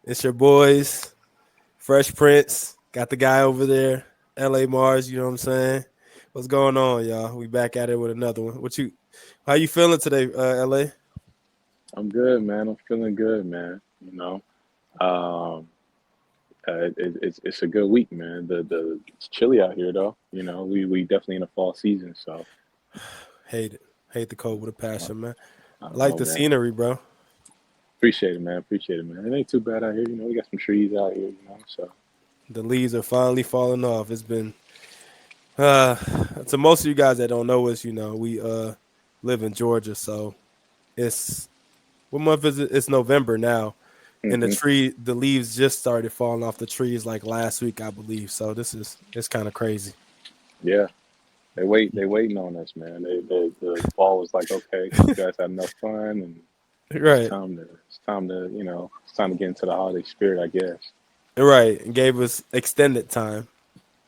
It's your boys, Fresh Prince. Got the guy over there, LA Mars. You know what I'm saying? What's going on, y'all? We back at it with another one. How you feeling today, LA? I'm good, man. I'm feeling good, man. Um, it's a good week, man. The it's chilly out here, though. We definitely in the fall season, so Hate it. Hate the cold with a I, passion, man. I I don't like know, the man. scenery, bro. Appreciate it, man. Appreciate it, man. It ain't too bad out here. We got some trees out here, so The leaves are finally falling off. It's been uh to most of you guys that don't know us, we live in Georgia, so it's what month is it? It's November now. And hmm the leaves just started falling off the trees like last week, I believe. So it's kind of crazy. yeah. They waiting on us, man. The fall was like, okay, you guys had enough fun, and Right. it's time to get into the holiday spirit, I guess. Right. And gave us extended time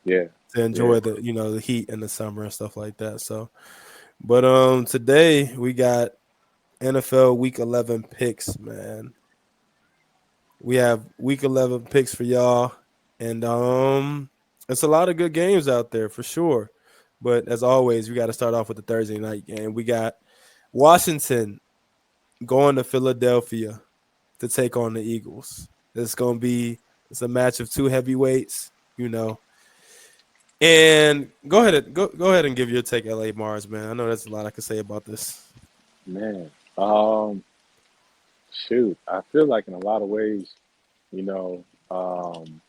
Yeah, to yeah. enjoy the heat in the summer and stuff like that. So but today we got NFL week 11 picks, man. We have week 11 picks for y'all. And it's a lot of good games out there for sure. But as always, we got to start off with the Thursday night game. We got Washington going to Philadelphia to take on the Eagles. It's a match of two heavyweights, you know. And go ahead and give your take, LA Mars, man. I know there's a lot I could say about this. Man, shoot, I feel like in a lot of ways, you know, um,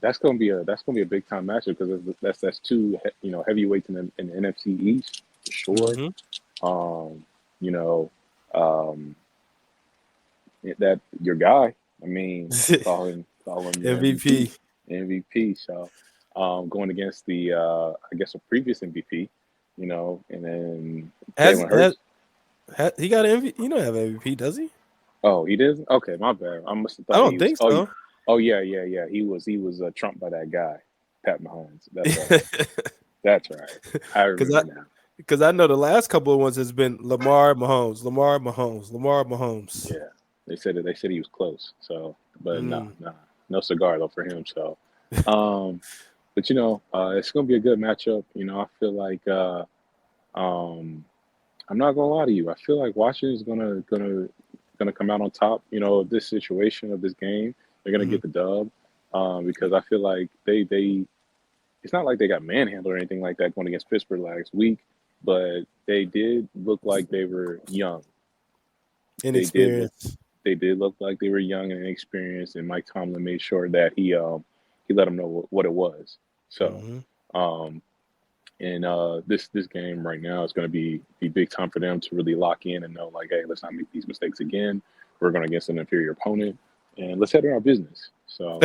that's gonna be a big time matchup because that's two heavyweights in the NFC East for sure. Hmm. Um, you know, um, that your guy. I mean, call him your MVP, MVP. MVP. So, going against the I guess a previous MVP, and then Has, Jalen has, Hurts. he got an MVP? He don't have MVP, does he? Oh, he did? Okay, my bad. I must have I thought don't he was. think so. Oh yeah, yeah, yeah. He was trumped by that guy, Pat Mahomes. That's right. That's right. I Because I remember now. because I know the last couple of ones has been Lamar Mahomes, Lamar Mahomes, Lamar Mahomes. Yeah, they said he was close. So, but no, Mm. no, no cigar though for him. So, um, but it's gonna be a good matchup. I feel like um, I'm not gonna lie to you. I feel like Washington's gonna come out on top. Of this situation of this game. They're gonna Mhm. get the dub. Because I feel like they it's not like they got manhandled or anything like that going against Pittsburgh last week, but they did look like they were young. They did look Inexperience. they did look like they were young and inexperienced, and Mike Tomlin made sure that he let them know what it was. So, Hmm. um, and this game right now is going to be big time for them to really lock in and know like, hey, let's not make these mistakes again. We're going against an inferior opponent, and let's head in our business. So,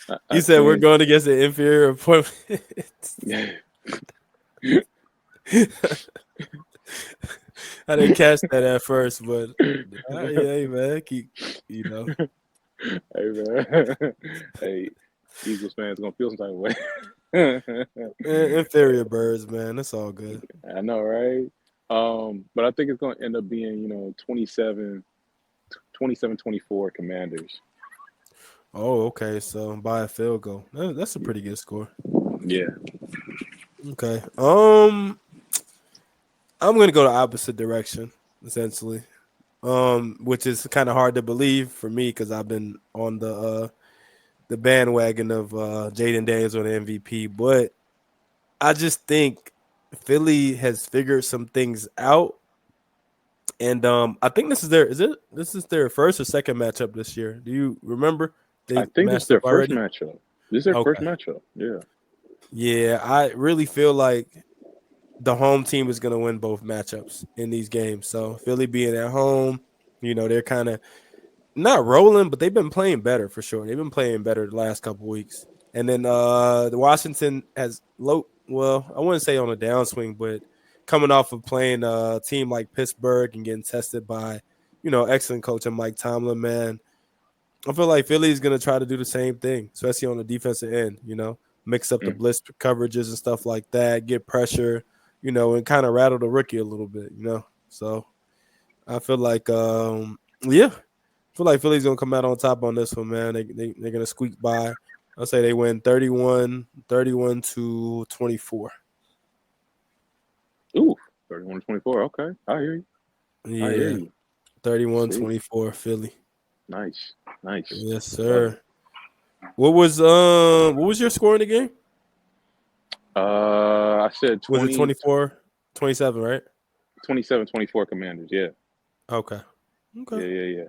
I You said we're think. going against an inferior opponent. I didn't catch that at first, but yeah, man, keep you know Hey man, hey, Eagles fans gonna feel some type of way. inferior birds, man. That's all good. I know, right? But I think it's gonna end up being 27-24 Commanders. Oh, okay. So by a field goal, that's a pretty good score. Yeah. Okay. I'm gonna go the opposite direction, essentially. Which is kind of hard to believe for me because I've been on the bandwagon of Jaden Daniels on the MVP, but I just think Philly has figured some things out, and I think this is their first or second matchup this year. Do you remember I they think this is matched their up first already? matchup. This is their first Okay, matchup. Yeah. yeah, I really feel like the home team is going to win both matchups in these games. So Philly being at home, they're kind of not rolling, but they've been playing better for sure. They've been playing better the last couple weeks. And then the Washington has I wouldn't say on a downswing, but coming off of playing a team like Pittsburgh and getting tested by, excellent coach and Mike Tomlin, man. I feel like Philly is gonna try to do the same thing, especially on the defensive end, mix up the Mm. blitz coverages and stuff like that, get pressure, and kind of rattle the rookie a little bit. So I feel like yeah, feel like Philly's gonna come out on top on this one, man. They're gonna squeak by. I'll say they win 31 to 24. Ooh, 31-24. Okay, I hear you. I hear Yeah, you. 31-24 Philly. Nice, nice. Yes, Love it. sir. What was your score in the game? I said Was it 20, 24, 27, right? 27-24 Commanders. Yeah, Okay. Okay. yeah.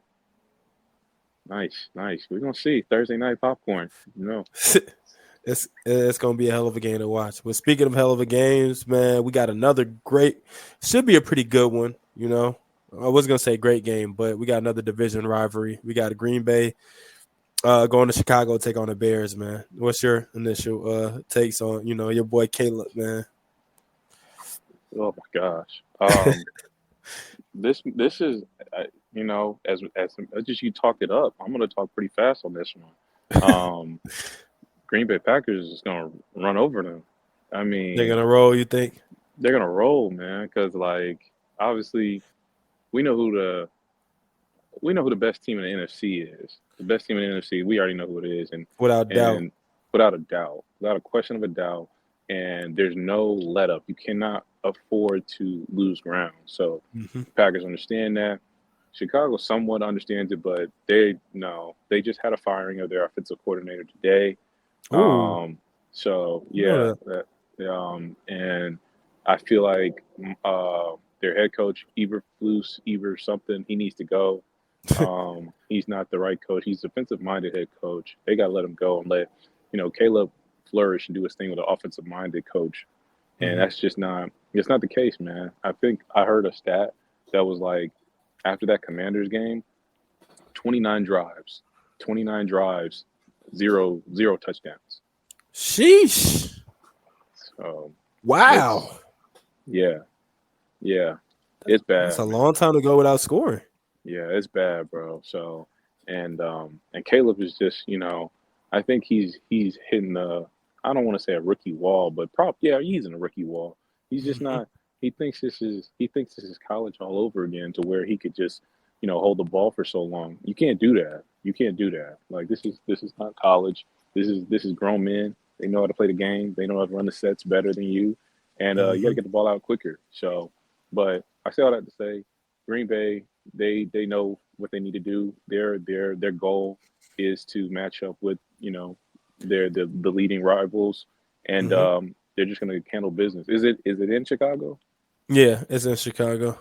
Nice, nice. We're gonna see Thursday night popcorn. You know. It's gonna be a hell of a game to watch. But speaking of hell of a games, man, we got another great. Should be a pretty good one. You know, I was gonna say great game, but we got another division rivalry. We got a Green Bay going to Chicago to take on the Bears, man. What's your initial takes on your boy Caleb, man? Oh my gosh. This is as much as you talked it up, I'm gonna talk pretty fast on this one. Green Bay Packers is gonna run over them. I They're mean, gonna roll. You think? they're gonna roll, man, because like obviously we know who the best team in the NFC is. The best team in the NFC, we already know who it is, Without doubt. and without a doubt, without a question of a doubt, and there's no let up. You cannot afford to lose ground. So Hmm. Packers understand that. Chicago somewhat understands it, but they no, they just had a firing of their offensive coordinator today. Ooh, Um, so you know yeah, that. and I feel like their head coach Eber something, he needs to go. He's not the right coach. He's a defensive minded head coach. They got to let him go and let Caleb flourish and do his thing with an offensive minded coach. And Hmm. that's just not it's not the case, man. I think I heard a stat that was like after that Commanders game, 29 drives, 29 drives, zero touchdowns. Sheesh! So it's Wow, yeah, yeah, it's that's a bad, long man. time to go without scoring. Yeah, it's bad, bro. So and Caleb is just, I think he's hitting the I don't want to say a rookie wall, but yeah, he's in a rookie wall. He's just Hmm. not he thinks this is college all over again to where he could just, hold the ball for so long. You can't do that. You can't do that. Like this is not college. This is grown men. They know how to play the game. They know how to run the sets better than you. And you got to Hmm. get the ball out quicker. So, but I say all that to say Green Bay they know what they need to do. Their goal is to match up with the leading rivals, and Hmm. they're just going to handle business. Is it in Chicago? Yeah, it's in Chicago.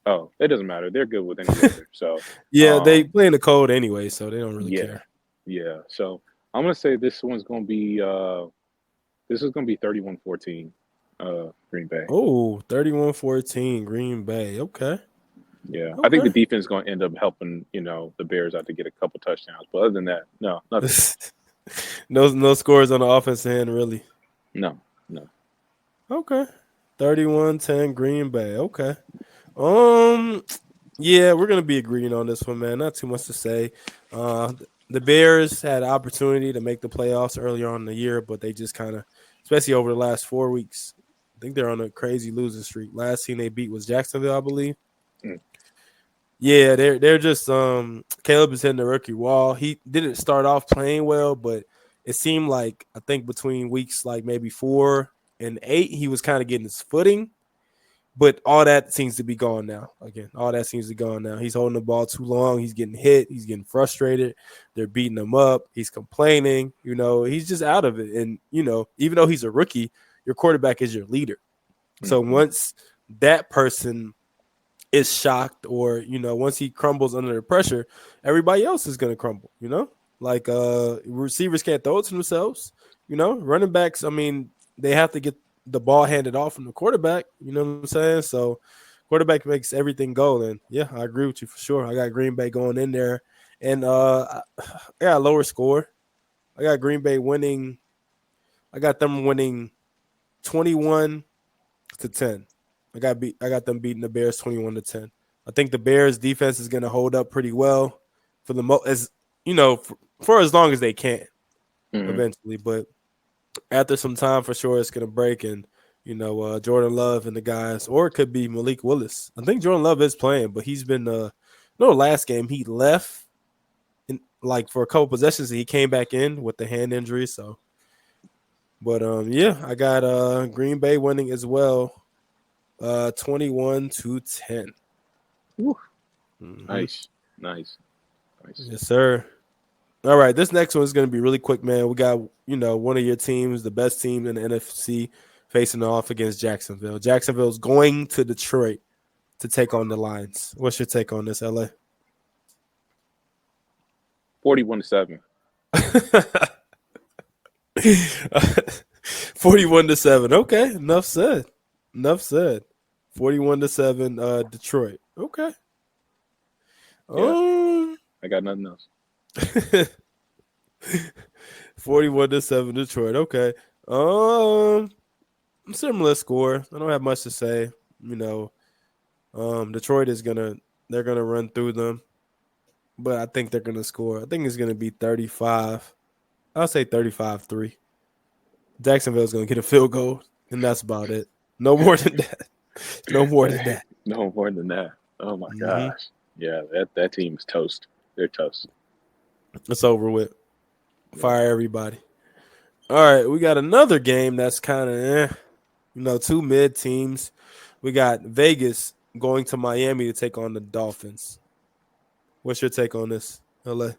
Oh, it doesn't matter. They're good with any weather. So, Yeah, they um, play in the cold anyway, so they don't really yeah, care. yeah. So I'm gonna say this is gonna be 31-14, Green Bay. Oh, 31-14, Green Bay. Okay. Yeah, I think Okay. the defense is going to end up helping the Bears out to get a couple touchdowns. But other than that, no, nothing. No scores on the offensive end, really. No, no. Okay. 31-10, Green Bay. Okay. Um yeah, we're gonna be agreeing on this one, man. Not too much to say. Uh the Bears had an opportunity to make the playoffs earlier on in the year, but they just kind of, especially over the last 4 weeks, I think they're on a crazy losing streak. Last team they beat was Jacksonville, I believe. Mm, Yeah, they're just Caleb is hitting the rookie wall. He didn't start off playing well, but it seemed like I think between weeks like maybe 4 and 8, he was kind of getting his footing. But all that seems to be gone now. Again, all that seems to be gone now. He's holding the ball too long. He's getting hit. He's getting frustrated. They're beating him up. He's complaining. He's just out of it. And even though he's a rookie, your quarterback is your leader. So mhm, once that person is shocked, or once he crumbles under the pressure, everybody else is going to crumble. Like receivers can't throw it to themselves. Running backs, I mean, they have to get the ball handed off from the quarterback. You know what I'm saying? So quarterback makes everything go. And yeah, I agree with you for sure. I got Green Bay going in there, and I got a lower score. I got Green Bay winning. I got them winning 21-10. I got them beating the Bears 21-10. I think the Bears defense is going to hold up pretty well for as for as long as they can mhm. eventually. But after some time, for sure, it's going to break. And Jordan Love and the guys, or it could be Malik Willis. I think Jordan Love is playing, but he's been. No, last game he left. like for a couple possessions. He came back in with the hand injury. So, but yeah, I got Green Bay winning as well, 21-10. Woo. Mhm. Nice. Yes, sir. All right, this next one is going to be really quick, man. We got one of your teams, the best team in the NFC, facing off against Jacksonville. Jacksonville's going to Detroit to take on the Lions. What's your take on this, LA? 41-7. 41-7. Okay, enough said. 41-7. Detroit. Okay. Yeah, I got nothing else. 41-7 Detroit. Okay. Similar score. I don't have much to say. Detroit they're gonna run through them, but I think they're gonna score. I think it's gonna be 35. I'll say 35-3. Jacksonville's gonna get a field goal, and that's about it. No more than that. No more than that. No more than that. Oh my Mhm. gosh. Yeah, that team is toast. They're toast. It's over with. Yeah. Fire everybody. All right, we got another game that's kind of two mid teams. We got Vegas going to Miami to take on the Dolphins. What's your take on this, LA?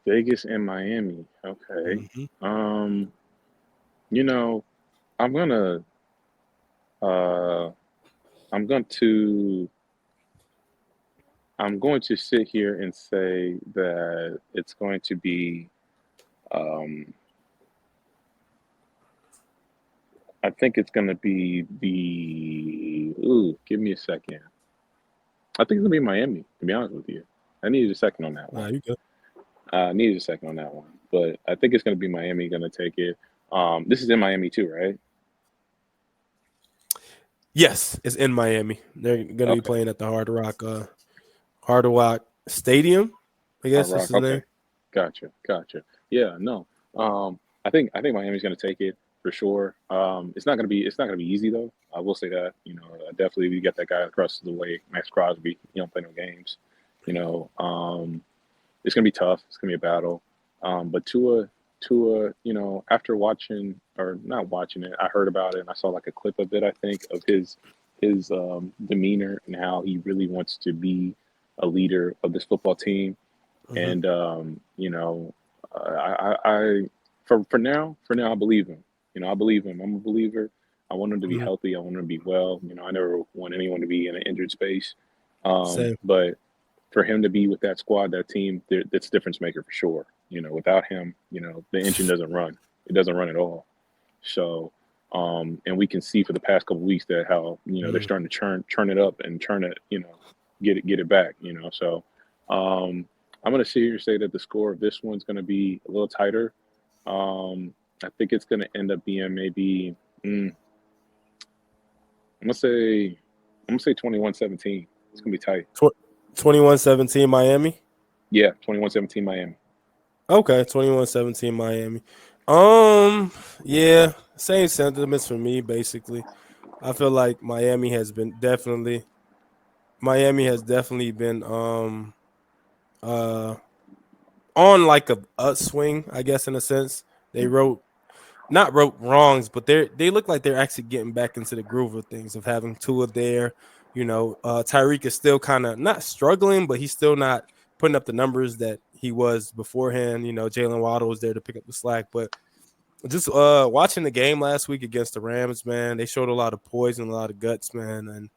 Vegas and Miami. Okay. Mm-hmm. You know, I'm gonna I'm going to I'm going to sit here and say that it's going to be I think it's going to be give me a second. I think it's going to be Miami, to be honest with you. I needed a second on that one. You good? I needed a second on that one. But I think it's going to be Miami going to take it. This is in Miami too, right? Yes, it's in Miami. They're going to be playing at the Hard Rock Stadium. I guess that's his name. Gotcha. Yeah, no. I think Miami's going to take it for sure. It's not going to be easy though. I will say that. Definitely we got that guy across the way, Max Crosby. He don't play no games. It's going to be tough. It's going to be a battle. But Tua, after watching or not watching it, I heard about it and I saw like a clip of it. I think of his demeanor and how he really wants to be a leader of this football team. Mm-hmm. And I for now, I believe him. I believe him. I'm a believer. I want him to be healthy. I want him to be well. I never want anyone to be in an injured space. Same. But for him to be with that squad, that team, that's a difference maker for sure. Without him, the engine doesn't run. It doesn't run at all. So, and we can see for the past couple of weeks that how they're starting to churn it up and turn it, get it back. So, I'm going to sit here and say that the score of this one's going to be a little tighter. I think it's going to end up being maybe, I'm going to say 21-17. It's going to be tight. 21-17 Miami? Yeah, 21-17 Miami. Okay, 21-17 Miami. Yeah, same sentiments for me, basically. I feel like Miami has definitely been on like a upswing, I guess, in a sense. They not wrote wrongs, but they look like they're actually getting back into the groove of things, of having Tua there. Tyreek is still kind of not struggling, but he's still not putting up the numbers that he was beforehand. Jalen Waddle was there to pick up the slack, but just watching the game last week against the Rams, man, they showed a lot of poise and a lot of guts, man,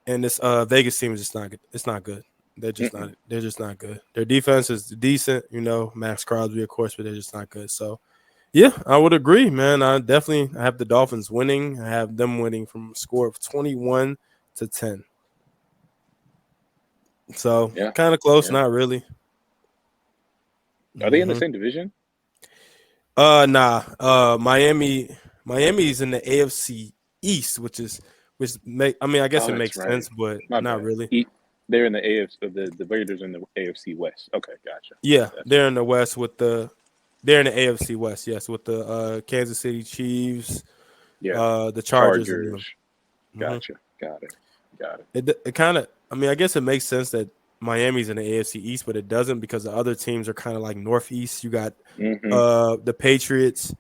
and this Vegas team is just not good. It's not good. They're just not. They're just not good. Their defense is decent, Max Crosby, of course, but they're just not good. So, yeah, I would agree, man. I have the Dolphins winning. I have them winning from a score of 21-10. So, kind of close, not really. Are they in the same division? Nah. Miami's in the AFC East, I guess it makes sense, but not really. They're in the AFC. The Raiders in the AFC West. Okay, gotcha. Yeah, they're in the West they're in the AFC West, yes, with the Kansas City Chiefs, the Chargers. Gotcha. Got it. Got it. It kind of, I mean, I guess it makes sense that Miami's in the AFC East, but it doesn't because the other teams are kind of like Northeast. You got Mm-hmm. the Patriots,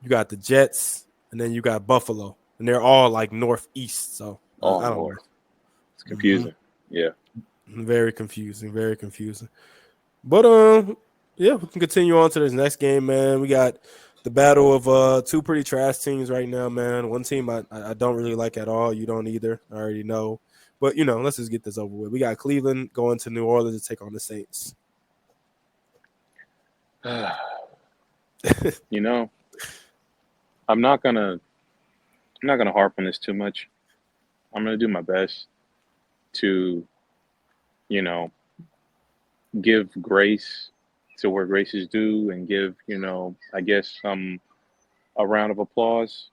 you got the Jets, and then you got Buffalo, and they're all like Northeast. So All I don't know. north. It's Hmm. confusing. Yeah. Very confusing, very confusing. But yeah, we can continue on to this next game, man. We got the battle of two pretty trash teams right now, man. One team I don't really like at all. You don't either. I already know. But let's just get this over with. We got Cleveland going to New Orleans to take on the Saints. You know, I'm not gonna harp on this too much. I'm gonna do my best to, you know, give grace to where grace is due and give, I guess a round of applause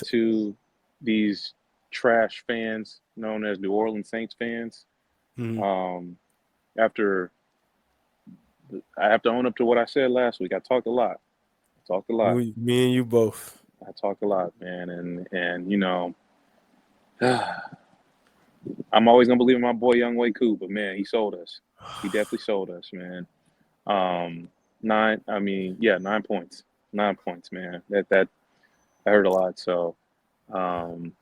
to these trash fans known as New Orleans Saints fans. Mhm. Um, after I have to own up to what I said last week. I talked a lot. I talked a lot. Me and you both. I talk a lot, man, and I'm always gonna believe in my boy Young Wei Koo, but man, he sold us. He definitely sold us, man. Um, I mean, yeah, 9 points, 9 points, man. That hurt a lot. So, um,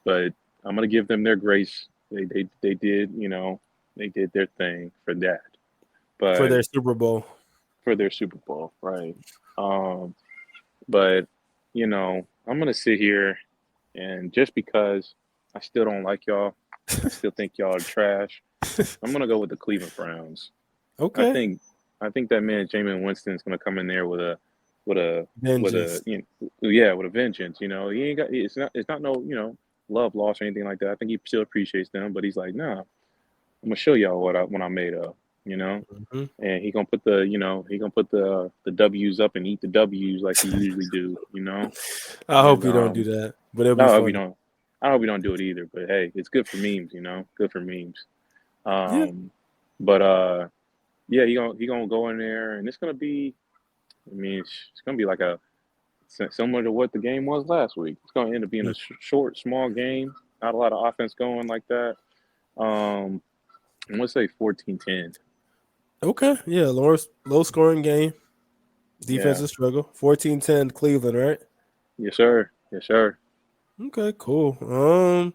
but I'm gonna give them their grace. They did, they did their thing for that. For But their Super Bowl. for their Super Bowl, right? Um, but I'm gonna sit here and just because I still don't like y'all, I still think y'all are trash. I'm gonna go with the Cleveland Browns. I Okay. think I think that man Jameis Winston's gonna come in there with a with a with a Vengeance. yeah, with a vengeance. He ain't got it's not no love loss or anything like that. I think he still appreciates them, but he's like, nah, I'm gonna show y'all what I'm made of. You know, Mhm. and he gonna put the W's up and eat the W's like he usually do. I hope And you don't do that, but it'll I be hope you funny. don't. I hope you don't do it either. But hey, it's good for memes. Good for memes. Yeah. Um, but yeah, he gonna go in there, and it's gonna be. I mean, it's gonna be like similar to what the game was last week. It's gonna end up being a short, small game. Not a lot of offense going like that. I'm gonna say 14-10. Okay. Yeah. Low scoring game. Yeah. Defensive struggle. 14-10 Cleveland, right? Yes, sir. Yes, sir. Okay, cool.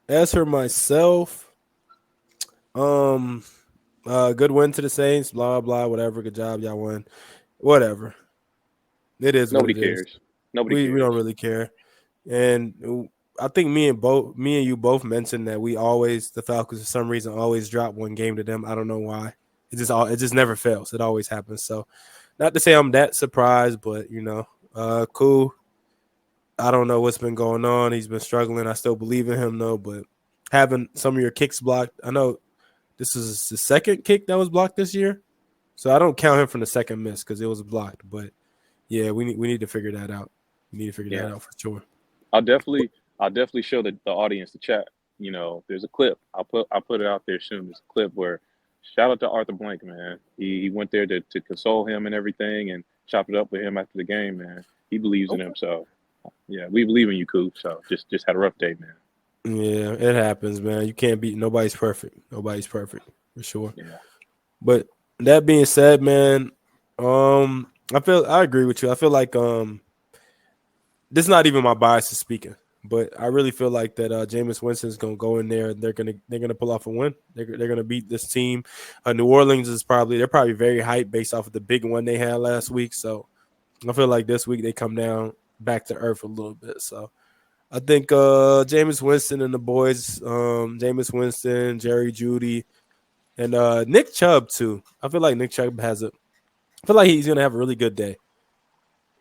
As for myself, um, good win to the Saints, blah blah, whatever. Good job, y'all won. Whatever. It is what Nobody it is. cares. Nobody We don't cares. really care. And I think me and you both mentioned that the Falcons for some reason always drop one game to them. I don't know why. It just never fails. It always happens. So not to say I'm that surprised, but cool. I don't know what's been going on. He's been struggling. I still believe in him though, but having some of your kicks blocked. I know this is the second kick that was blocked this year, so I don't count him from the second miss because it was blocked. But yeah, we need to figure that out. We need to figure Yeah. that out for sure. I'll definitely I'll definitely show the audience the chat. There's a clip. I'll put it out there soon. There's a clip where shout out to Arthur Blank, man. He went there to console him and everything and chop it up with him after the game, man. He believes in Okay. him, so yeah, we believe in you, Coop. So just had a rough day, man. Yeah, it happens, man. You can't beat nobody's perfect. Nobody's perfect for sure. Yeah. But that being said, man, I agree with you. I feel like this is not even my bias is speaking, but I really feel like that Jameis Winston's gonna go in there and they're gonna pull off a win. They're gonna beat this team. New Orleans they're probably very hyped based off of the big one they had last week. So I feel like this week they come down back to earth a little bit. So I think Jameis Winston and the boys, Jameis Winston, Jerry Judy, and Nick Chubb too. I feel like Nick Chubb I feel like he's gonna have a really good day.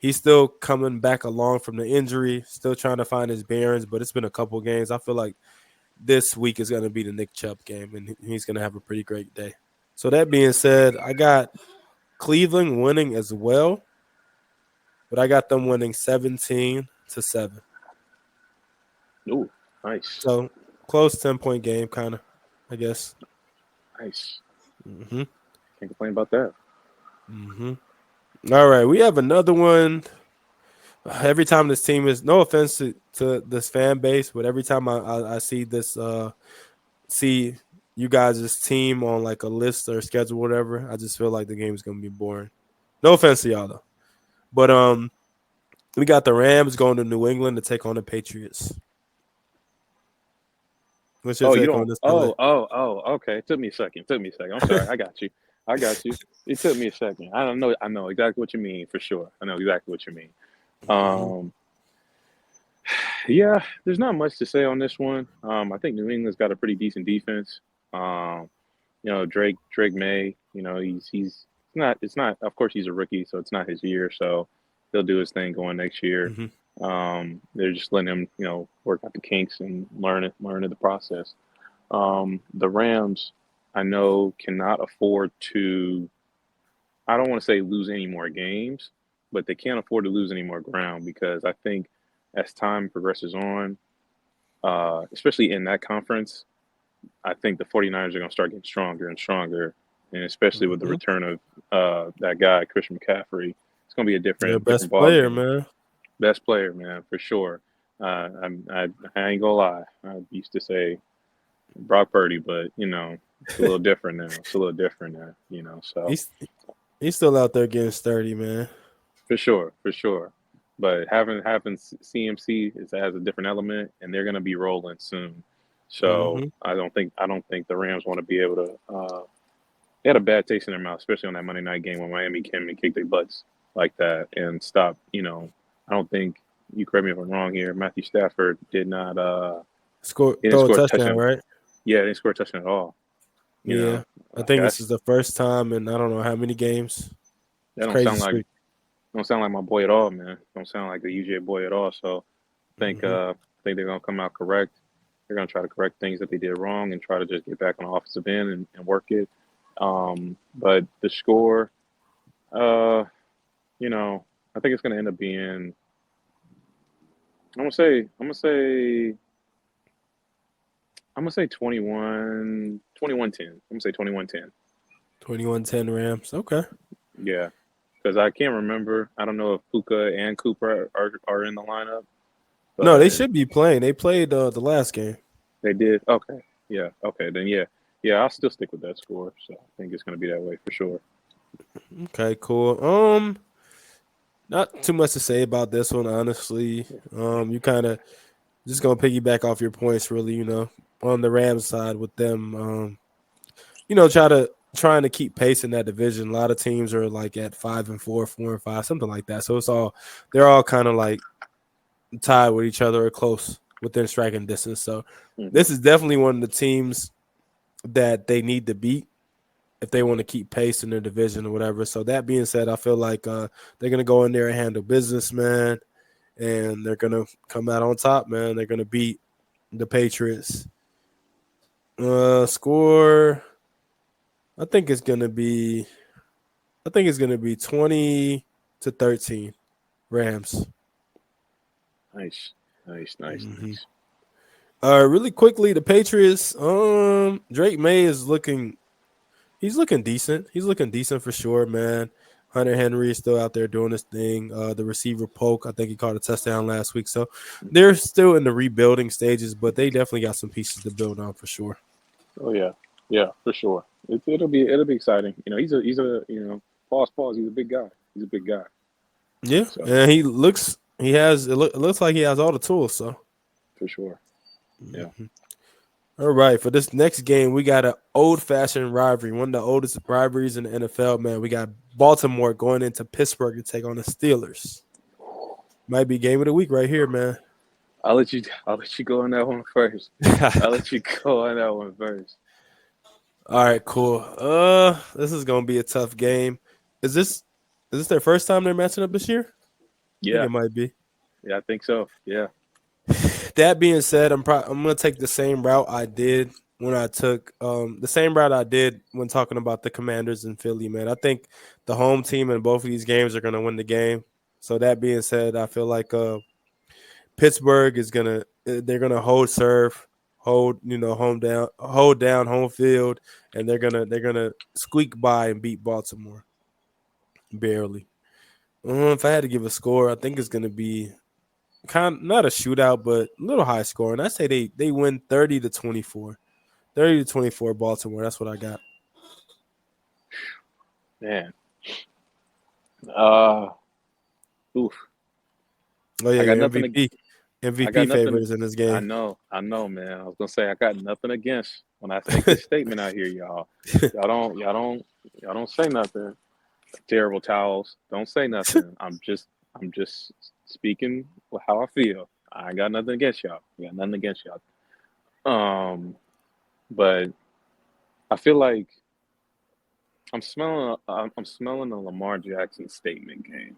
He's still coming back along from the injury, still trying to find his bearings, but it's been a couple games. I feel like this week is gonna be the Nick Chubb game, and he's gonna have a pretty great day. So that being said, I got Cleveland winning as well, but I got them winning 17-7. Ooh, nice, So close 10-point game, kind of, I guess. nice. Mm-hmm. Can't complain about that. Mm-hmm. All right, we have another one. Every time this team is no offense to this fan base, but every time I see this see you guys' team on like a list or schedule, whatever, I just feel like the game is gonna be boring. No offense to y'all though, but we got the Rams going to New England to take on the Patriots. What's your Oh, you take on don't. this, LA? Oh. Okay. It took me a second. I'm sorry. I got you. I got you. It took me a second. I don't know. I know exactly what you mean for sure. I know exactly what you mean. Mm-hmm. Um, yeah, there's not much to say on this one. I think New England's got a pretty decent defense. Um, Drake May. He's not. It's not. Of course, he's a rookie, so it's not his year. So he'll do his thing going next year. Mm-hmm. They're just letting him, work out the kinks and learn the process. The Rams, I know, cannot afford to. I don't want to say lose any more games, but they can't afford to lose any more ground because I think as time progresses on, especially in that conference, I think the 49ers are going to start getting stronger and stronger. And especially with the Mm-hmm. return of that guy, Christian McCaffrey, it's going to be a Your different best ball player, game. man. Best player, man, for sure. I ain't gonna lie. I used to say Brock Purdy, but it's a little different now. It's a little different now, So He's he's still out there getting sturdy, man. for sure. But having CMC has a different element, and they're gonna be rolling soon. So Mm-hmm. I don't think the Rams want to be able to. They had a bad taste in their mouth, especially on that Monday night game when Miami came and kicked their butts like that and stopped. I don't think, you correct me if I'm wrong here, Matthew Stafford did not. He didn't Throw a score a touchdown, touchdown. right? Yeah, he didn't score a touchdown at all. Yeah. I Like think this that's is the first time in I don't know how many games. that It's crazy streak. don't sound like my boy at all, man. Don't sound like the UJ boy at all. So Mm-hmm. I think they're gonna come out correct. They're gonna try to correct things that they did wrong and try to just get back on the offensive end and work it. But the score, uh, I think it's gonna end up being. I'm gonna say 21-10. I'm gonna say 21-10. 21-10 Rams. Okay. Yeah, because I can't remember. I don't know if Puka and Cooper are in the lineup, No, they but should be playing. They played the last game. they did. Okay, yeah, okay, then yeah. I'll still stick with that score. So I think it's gonna be that way for sure. Okay, cool. Not too much to say about this one, honestly. You kind of just gonna piggyback off your points, really. On the Rams side with them. Trying to keep pace in that division. A lot of teams are like at 5-4, 4-5, something like that. So they're all kind of like tied with each other or close within striking distance. So Hmm. this is definitely one of the teams that they need to beat if they want to keep pace in their division or whatever. So that being said, I feel like they're gonna go in there and handle business, man, and they're gonna come out on top, man. They're gonna beat the Patriots. Score. I think it's gonna be. I think it's gonna be 20-13 Rams. Nice, Mm-hmm. nice. Really quickly, the Patriots. Drake May is looking. He's looking decent. He's looking decent for sure, man. Hunter Henry is still out there doing his thing. The receiver Polk, I think he caught a touchdown last week. So they're still in the rebuilding stages, but they definitely got some pieces to build on for sure. Oh yeah, for sure. It'll be exciting. He's a pause. He's a big guy. He's a big guy. Yeah, So and it looks like he has all the tools. So. for sure. Yeah. Mhm. All right, for this next game, we got an old-fashioned rivalry, one of the oldest rivalries in the NFL. Man, we got Baltimore going into Pittsburgh to take on the Steelers. Might be game of the week right here, man. I'll let you go on that one first. I'll let you go on that one first. All right, cool. This is gonna be a tough game. Is this their first time they're matching up this year? I think Yeah, it might be. yeah, I think so. Yeah. That being said, I'm gonna take the same route I did when I took the same route I did when talking about the Commanders in Philly, man. I think the home team in both of these games are gonna win the game. So that being said, I feel like Pittsburgh is they're gonna hold serve, hold down home field, and they're gonna squeak by and beat Baltimore barely. If I had to give a score, I think it's gonna be kind of not a shootout, but a little high scoring. I say they win 30-24. 30-24 Baltimore. That's what I got. Man. Uh, oof. Oh yeah, I got your nothing. I got MVP nothing. favorites in this I game. know. I know, man. I was gonna say I got nothing against when I make this statement out here, y'all. Y'all don't say nothing. Terrible towels. Don't say nothing. I'm just speaking how I feel. I ain't got nothing against y'all. I got nothing against y'all. But I feel like I'm smelling a Lamar Jackson statement game.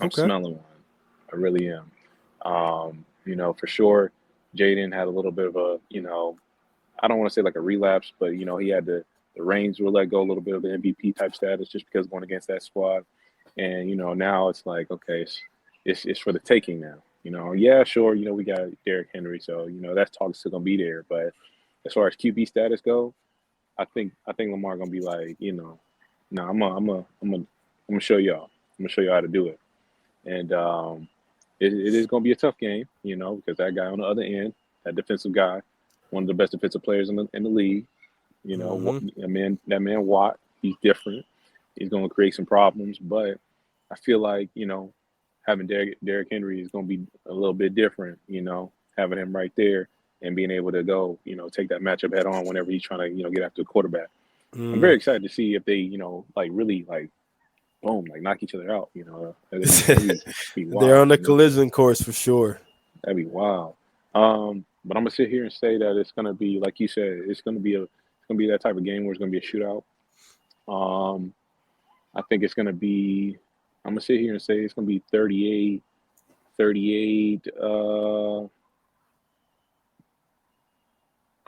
I'm Okay. smelling one. I really am. For sure, Jaden had a little bit of a, I don't want to say like a relapse, but he had the reins were let go a little bit of the MVP type status just because going against that squad. And now it's like, okay, it's for the taking now. Yeah, sure, we got Derrick Henry, so that talk's still gonna be there. But as far as QB status go, I think Lamar gonna be like, no, I'm gonna show y'all. I'm gonna show y'all how to do it. And it is gonna be a tough game, because that guy on the other end, that defensive guy, one of the best defensive players in the league. Hmm. That man Watt, he's different. He's gonna create some problems, but I feel like having Derrick Henry is gonna be a little bit different. Having him right there and being able to go, take that matchup head on whenever he's trying to, get after the quarterback. I'm very excited to see if they, like really like boom, like knock each other out. That'd be They're on wild. the collision course for sure. That'd be wild. But I'm gonna sit here and say that it's gonna be like you said. It's gonna be that type of game where it's gonna be a shootout. Um, I think it's gonna be. I'm gonna sit here and say it's gonna be 38, 38.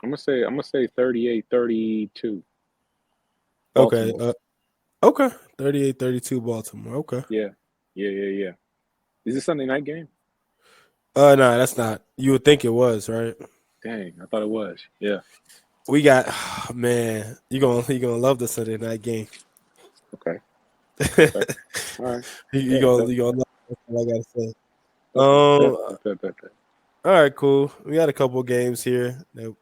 I'm gonna say 38, 32. Okay. Baltimore. Okay. 38-32 Baltimore. Okay. Yeah, yeah. Is this Sunday night game? No, that's not. You would think it was, right? Dang, I thought it was. Yeah. We got man, you gonna love the Sunday night game. Okay. you Okay. All right. you Bet. gonna Bet. you gonna love that's all I gotta say. Okay. Bet. Um Bet. all right, cool. We got a couple games here that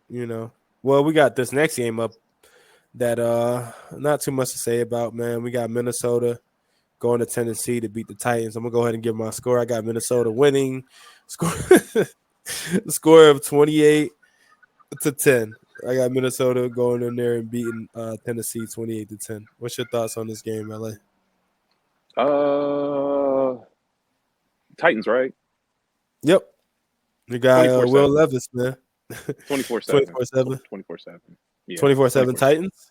well, we got this next game up that not too much to say about, man. We got Minnesota going to Tennessee to beat the Titans. I'm gonna go ahead and give my score. I got Minnesota winning score score of 28-10. I got Minnesota going in there and beating Tennessee 28-10. What's your thoughts on this game, LA? Titans, right? Yep. The guy 24/7. Will Levis, man. 24/7. 24/7. 24/7. Yeah, 24/7 24. Titans.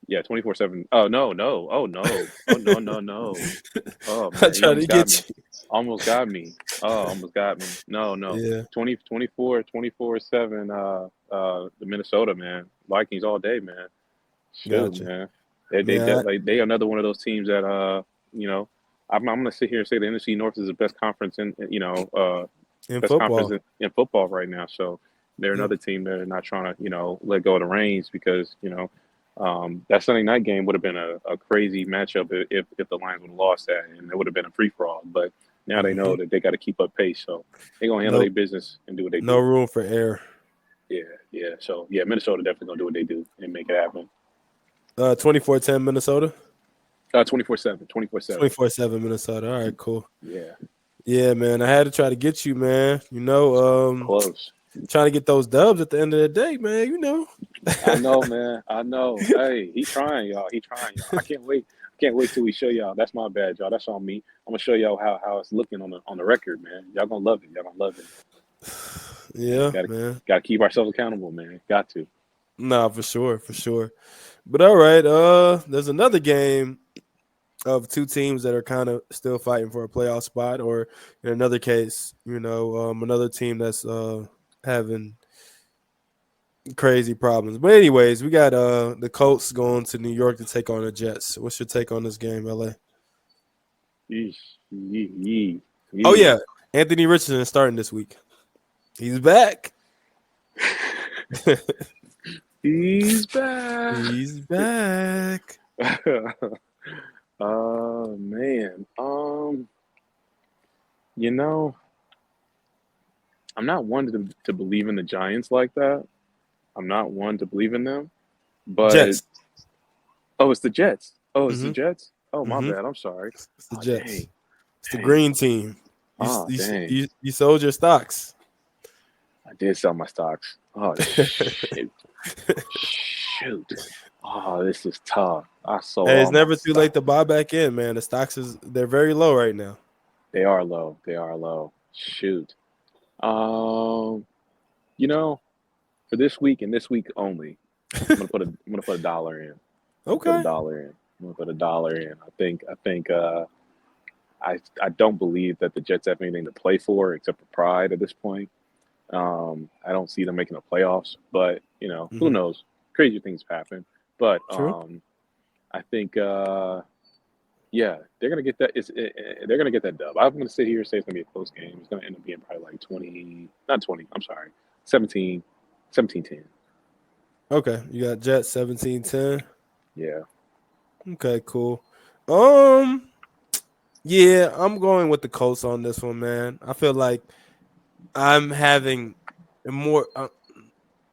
Yeah, 24/7. Oh no, no. Oh no. Oh no, no, no. Oh I man, you try to almost got get me. you. Almost got me. Oh, almost got me. No, no. Yeah, 24/7 the Minnesota, man. Vikings all day, man. Shoot, gotcha. man. Yeah, They are another one of those teams that you know, I'm gonna sit here and say the NFC North is the best conference in best conference football. in football right now. So they're Yeah. another team that are not trying to, let go of the reins because, that Sunday night game would have been a crazy matchup if the Lions would have lost that, and it would have been a free for all. But now they know Mhm. that they got to keep up pace, so they're gonna handle No, their business and do what they no do. room for error. Yeah, yeah. So yeah, Minnesota definitely gonna do what they do and make it happen. 24-10 Minnesota. 24/7, 24/7. 24/7 Minnesota. All right, cool. Yeah, Yeah, man. I had to try to get you, man. close. Trying to get those dubs at the end of the day, man. I know, man. I know. Hey, he trying, y'all. He trying, y'all. I can't wait. I can't wait till we show y'all. That's my bad, y'all. That's on me. I'm gonna show y'all how it's looking on the record, man. Y'all gonna love it. Y'all gonna love it. Yeah, Gotta man. gotta keep ourselves accountable, man. Got to. Nah, for sure, for sure. But all right, there's another game of two teams that are kind of still fighting for a playoff spot, or in another case, another team that's having crazy problems. But anyways, we got the Colts going to New York to take on the Jets. What's your take on this game, LA? Yeesh, yee, yee, Oh yee. yeah, Anthony Richardson is starting this week. He's back. He's back. He's back. Oh man. You know, I'm not one to believe in the Giants like that. I'm not one to believe in them, but Jets. oh, it's the Jets. Oh, it's the Mm-hmm. Jets. Oh, my Mm-hmm. bad. I'm sorry. It's the Oh, Jets. dang, It's the dang. green team. You Oh, you dang. you, you sold your stocks. I did sell my stocks. Oh, Hey, shit. Shoot. Oh, this is tough. I sold it's all my never too late stock. to buy back in, man. The stocks they're very low right now. They are low. They are low. Shoot. Um, you know, for this week and this week only, I'm gonna put a dollar in. I'm gonna put a Okay. dollar in. I'm gonna put a dollar in. I don't believe that the Jets have anything to play for except for pride at this point. I don't see them making the playoffs, but who Mm-hmm. knows? Crazy things happen. But True. I think yeah, they're gonna get that. They're gonna get that dub. I'm gonna sit here and say it's gonna be a close game. It's gonna end up being probably like 20, not 20. I'm sorry, 17, 17-10. Okay. You got Jets 17-10. Yeah, Okay, cool. Um, yeah, I'm going with the Colts on this one, man. I feel like I'm having a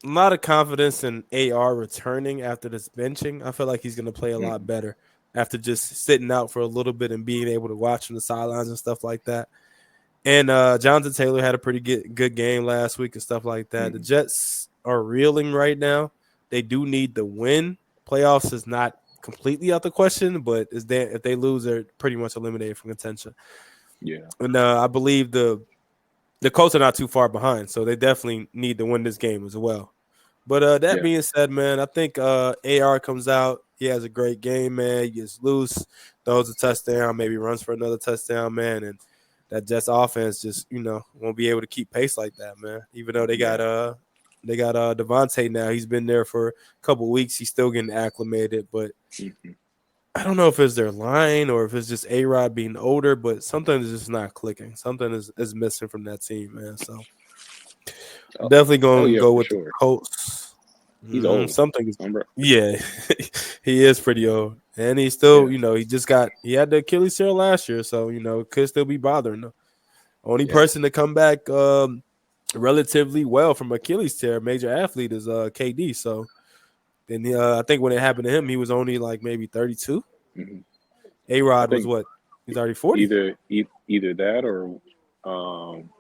lot of confidence in AR returning after this benching. I feel like he's going to play a lot hmm better after just sitting out for a little bit and being able to watch from the sidelines and stuff like that. And Jonathan Taylor had a pretty good game last week and stuff like that. The hmm Jets are reeling right now. They do need the win. Playoffs is not completely out the question, but if they lose, they're pretty much eliminated from contention. yeah, And I believe the Colts are not too far behind, so they definitely need to win this game as well. But that yeah, being said, man, I think AR comes out. He has a great game, man. He gets loose, throws a touchdown, maybe runs for another touchdown, man. And that Jets offense just, won't be able to keep pace like that, man. Even though yeah. they got Devontae now. He's been there for a couple weeks. He's still getting acclimated, but hmm I don't know if it's their line or if it's just A Rod being older, but something is just not clicking. Something is missing from that team, man. So I'm Oh, definitely oh going to yeah, go for with the sure. Colts. He's old. Something is, Remember? yeah, he is pretty old, and he's still, Yeah, he had the Achilles tear last year, so it could still be bothering him. Only yeah. person to come back relatively well from Achilles tear, major athlete, is KD. So then I think when it happened to him, he was only like maybe 32. hmm A I Rod was think what? He's already 40. either that or um,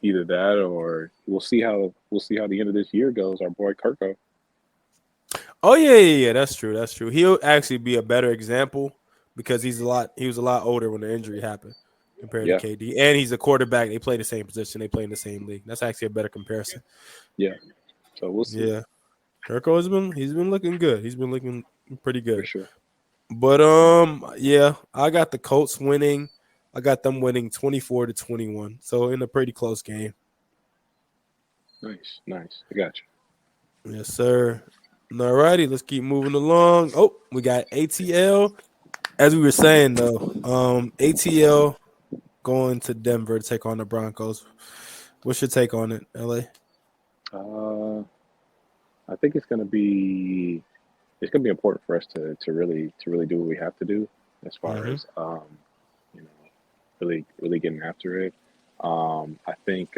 either that or we'll see how the end of this year goes. Our boy Kirko. Oh yeah. That's true. That's true. He'll actually be a better example because he was a lot older when the injury happened compared to Yeah, KD. And he's a quarterback. They play the same position. They play in the same league. That's actually a better comparison. yeah. So we'll see Yeah. Kirko he's been looking good. He's been looking pretty for good. sure. But yeah, I got the Colts winning. I got them winning 24-21. So in a pretty close game. Nice, nice. I got Yes, sir. All righty, let's keep moving along. Oh, we got ATL. As we were saying though, ATL going to Denver to take on the Broncos. What's your take on it, LA? you. I think it's gonna be important for us to really do what we have to do as far Mm-hmm. as you know really getting after it. I think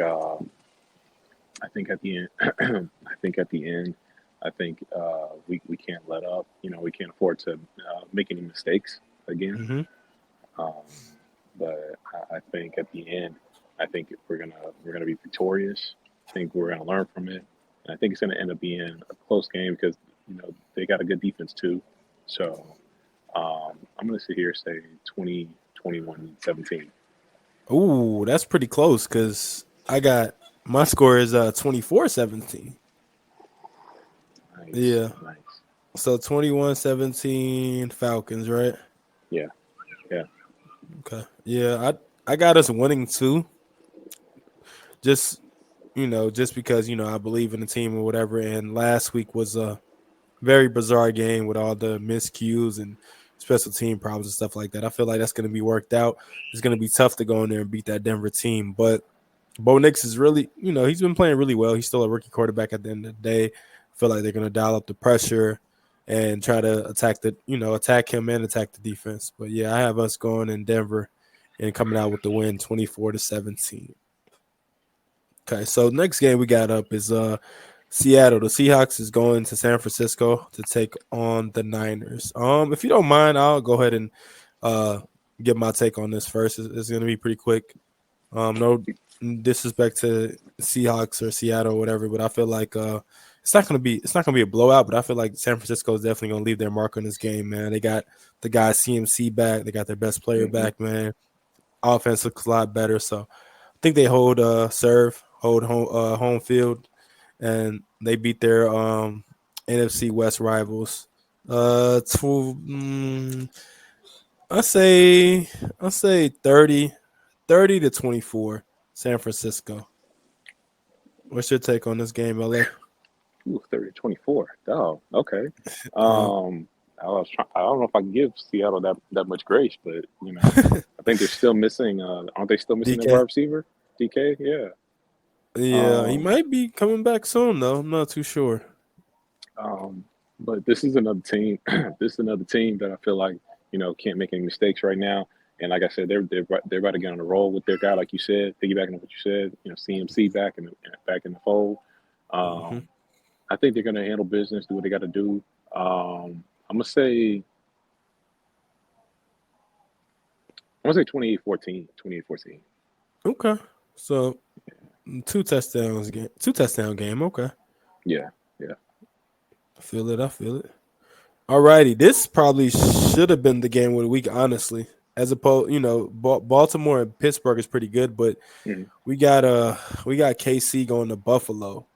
at the end, I think at the end, I think we can't let up. We can't afford to make any mistakes again. Mm-hmm. Um, but I think at the end, I think we're gonna be victorious. I think we're gonna learn from it, and I think it's gonna end up being a close game because they got a good defense too. So I'm gonna sit here and say 20, 21-17. Ooh, that's pretty close because I got my score is 24-17. Nice, Yeah. nice. So 21-17 Falcons, right? Yeah, yeah. Okay. Yeah, I got us winning too. Just just because I believe in the team or whatever. And last week was a very bizarre game with all the miscues and special team problems and stuff like that. I feel like that's going to be worked out. It's going to be tough to go in there and beat that Denver team. But Bo Nix is really, he's been playing really well. He's still a rookie quarterback at the end of the day. I feel like they're going to dial up the pressure and try to attack him and attack the defense. But yeah, I have us going in Denver and coming out with the win 24-17. Okay, so next game we got up is Seattle. The Seahawks is going to San Francisco to take on the Niners. If you don't mind, I'll go ahead and give my take on this first. It's going to be pretty quick. No disrespect to Seahawks or Seattle or whatever, but I feel like it's not gonna be a blowout. But I feel like San Francisco is definitely gonna leave their mark on this game, man. They got the guy CMC back. They got their best player back, man. Offense looks a lot better, so I think they hold home field, and they beat their NFC West rivals. I say 30 to 24, San Francisco. What's your take on this game, LA? Ooh, 30-24. Oh, okay. I don't know if I can give Seattle that much grace, but I think they're still missing. Aren't they still missing their wide receiver? DK, yeah. Yeah, he might be coming back soon though. I'm not too sure. But this is another team. This is another team that I feel like can't make any mistakes right now. And like I said, they're about to get on a roll with their guy, like you said, piggybacking on what you said. CMC back in the fold. I think they're going to handle business, do what they got to do. I'm gonna say 28-14. 28-14. Okay, so two touchdown game. Okay. Yeah. I feel it. All righty, this probably should have been the game of the week, honestly. As opposed, Baltimore and Pittsburgh is pretty good, but we got KC going to Buffalo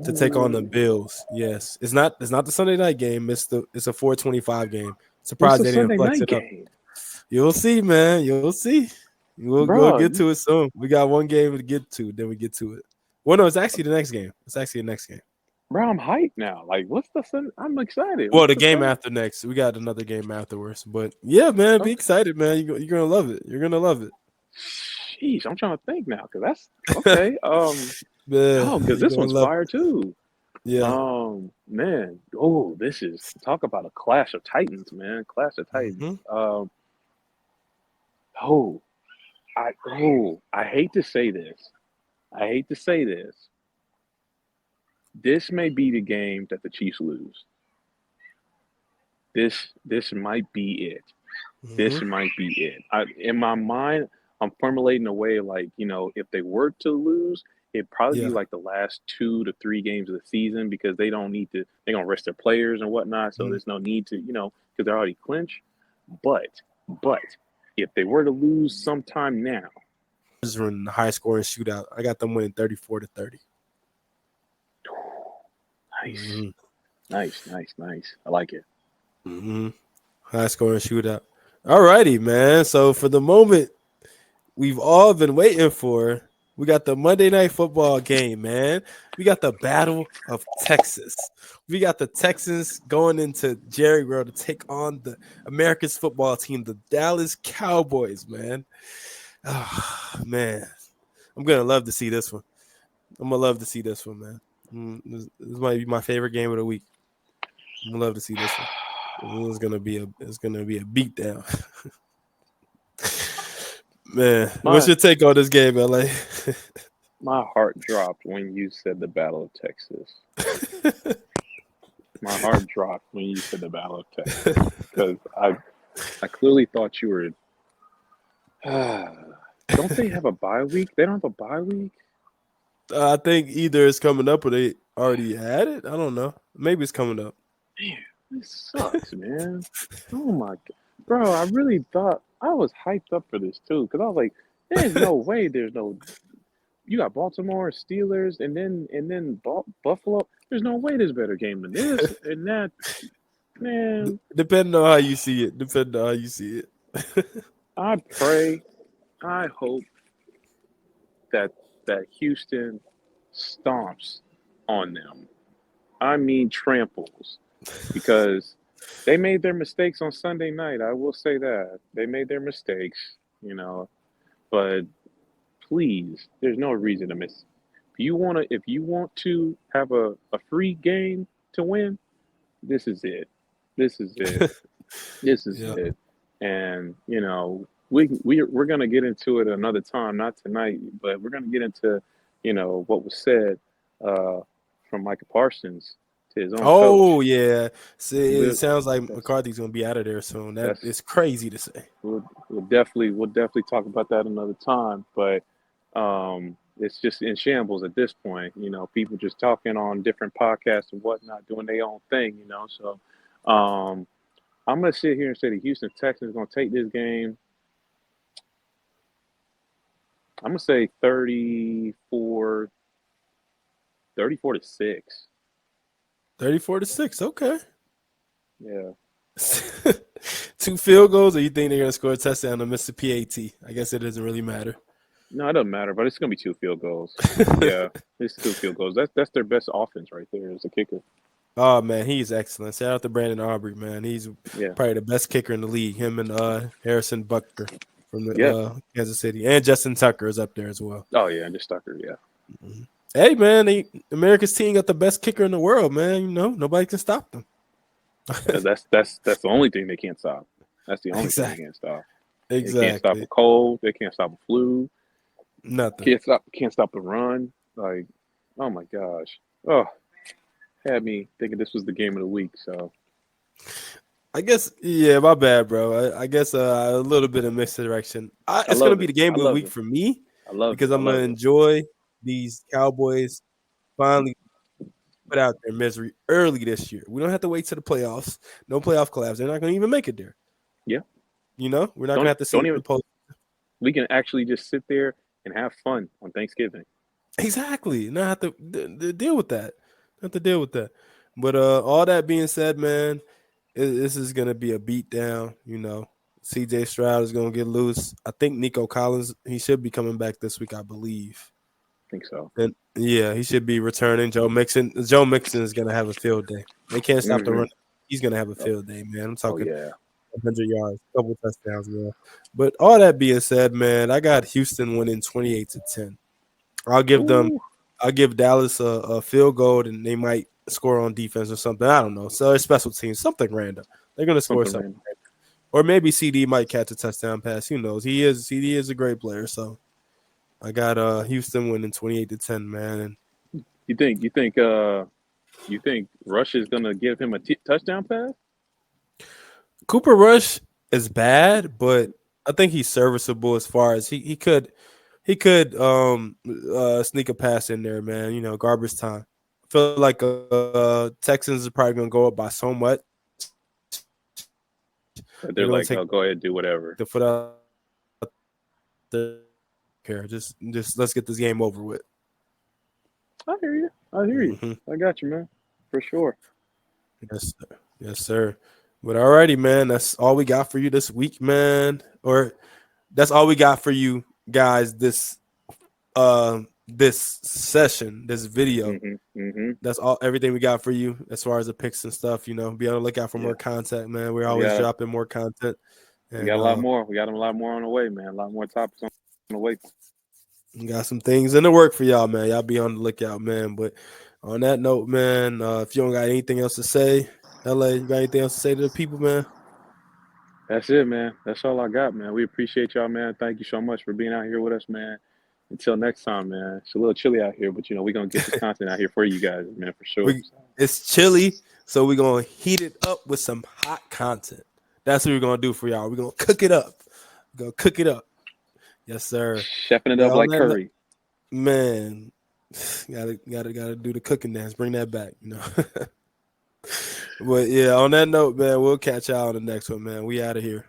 to take on the Bills. Yes, it's not the Sunday night game. It's a 4:25 game. Surprised they didn't flex it up. You'll see, man. You'll see. We'll get to it soon. We got one game to get to, then we get to it. Well, no, it's actually the next game. Bro, I'm hyped now. Like, what's the Sunday? I'm excited. Well, the game after next. We got another game afterwards. But yeah, man, be excited, man. You're gonna love it. You're gonna love it. Sheesh, I'm trying to think now because that's okay. Because this one's fire too. Yeah. Man. This is talk about a clash of titans, man. Clash of titans. I hate to say this. This may be the game that the Chiefs lose. This might be it. This might be it. In my mind, I'm formulating a way like, if they were to lose, it'd probably be like the last 2 to 3 games of the season because they don't need to. They're gonna rest their players and whatnot, so there's no need to, because they're already clinched. But if they were to lose sometime now, this is running the high scoring shootout. I got them winning 34-30. Nice. I like it. High scoring shootout. All righty, man. So for the moment we've all been waiting for, we got the Monday Night Football game, man. We got the Battle of Texas. We got the Texans going into Jerry World to take on the America's football team, the Dallas Cowboys, man. Oh, man. I'm going to love to see this one. Man. This might be my favorite game of the week. I'm gonna love to see this one. It's gonna be a beatdown. Man, what's your take on this game, LA? My heart dropped when you said the Battle of Texas. My heart dropped when you said the Battle of Texas because I clearly thought you were. Don't they have a bye week? They don't have a bye week. I think either it's coming up or they already had it. I don't know. Maybe it's coming up. Man, this sucks, man. Oh my god, bro! I really thought I was hyped up for this too because I was like, "There's no way. You got Baltimore, Steelers, and then Buffalo. There's no way there's a better game than this and that, man." Depending on how you see it. I hope that Houston stomps on them. I mean tramples. Because they made their mistakes on Sunday night. I will say that. They made their mistakes, But please, there's no reason to miss. If you want to have a free game to win, this is it. This is it. And we're gonna get into it another time, not tonight, but we're gonna get into what was said from Micah Parsons to his own Oh coach. yeah. See, it We'll, sounds like that's McCarthy's gonna be out of there soon. That that's is crazy to say. we'll definitely talk about that another time. But it's just in shambles at this point. People just talking on different podcasts and whatnot, doing their own thing. So I'm gonna sit here and say the Houston Texans gonna take this game. I'm gonna say 34 to 6. 34-6. Okay. Yeah. 2 field goals, or you think they're gonna score a touchdown and miss the PAT? I guess it doesn't really matter. No, it doesn't matter, but it's gonna be 2 field goals. Yeah, it's 2 field goals. That's their best offense right there as a kicker. Oh man, he's excellent. Shout out to Brandon Aubrey, man. He's Yeah, probably the best kicker in the league. Him and Harrison Butker from the yeah. Kansas City, and Justin Tucker is up there as well. Oh yeah, and just Tucker. Yeah, Mhm. Hey man, America's team got the best kicker in the world, man. Nobody can stop them. that's the only thing they can't stop. That's the only thing they Exactly. can't stop. They can't stop a Exactly. cold. They can't stop a flu. Nothing. Can't stop the run. Like, oh my gosh. Oh, had me thinking this was the game of the week. So I guess, yeah, my bad, bro. I guess a little bit of mixed direction. I It's gonna love be it. the game I of the love week it. for me I love it. because I I'm gonna love it. enjoy these Cowboys finally put out their misery early this year. We don't have to wait to the playoffs. No playoff collabs. They're not gonna even make it there. Yeah. We're not gonna Don't have to see don't them in even. the post. We can actually just sit there and have fun on Thanksgiving. Exactly. Not have to deal with that. Not to deal with that. But all that being said, man, this is gonna be a beatdown. CJ Stroud is gonna get loose. I think Nico Collins, he should be coming back this week, I believe. I think so. And yeah, he should be returning. Joe Mixon is gonna have a field day. They can't stop the Hmm. run. He's gonna have a Oh, field day, man. I'm oh talking yeah. 100 yards, couple touchdowns, man. But all that being said, man, I got Houston winning 28-10. I'll give them. Ooh, I'll give Dallas a field goal, and they might score on defense or something. I don't know. So it's special teams, something random. They're gonna score something something, random. or maybe CD might catch a touchdown pass. Who knows? CD is a great player. So I got Houston winning 28-10, man. And You think Rush is gonna give him a touchdown pass? Cooper Rush is bad, but I think he's serviceable as far as he could sneak a pass in there, man. Garbage time. I feel like Texans are probably gonna go up by so much. But They're they're gonna like, take oh, go ahead, do whatever. the foot out there. Here, just let's get this game over with. I hear you. I hear you. Hmm. I got you, man. For sure. Yes, sir. Yes, sir. But alrighty, man. That's all we got for you this week, man. Or that's all we got for you guys this session, this video. Hmm. That's everything we got for you as far as the picks and stuff. Be on the lookout for Yeah. more content, man. We're We always got dropping more content. we And got a lot more. We got a lot more on the way, man. A lot more topics on the way. we got some things in the work for y'all, man. Y'all be on the lookout, man. But on that note, man, if you don't got anything else to say, LA, you got anything else to say to the people, man? That's it, man. That's all I got, man. We appreciate y'all, man. Thank you so much for being out here with us, man. Until next time, man. It's a little chilly out here, but we're gonna get this content out here for you guys, man, for sure. It's chilly, so we're gonna heat it up with some hot content. That's what we're gonna do for y'all. We're gonna cook it up. We're gonna cook it up. Yes, sir. Chefing it up like curry. Man, gotta do the cooking dance. Bring that back, But yeah, on that note, man, we'll catch y'all on the next one, man. We out of here.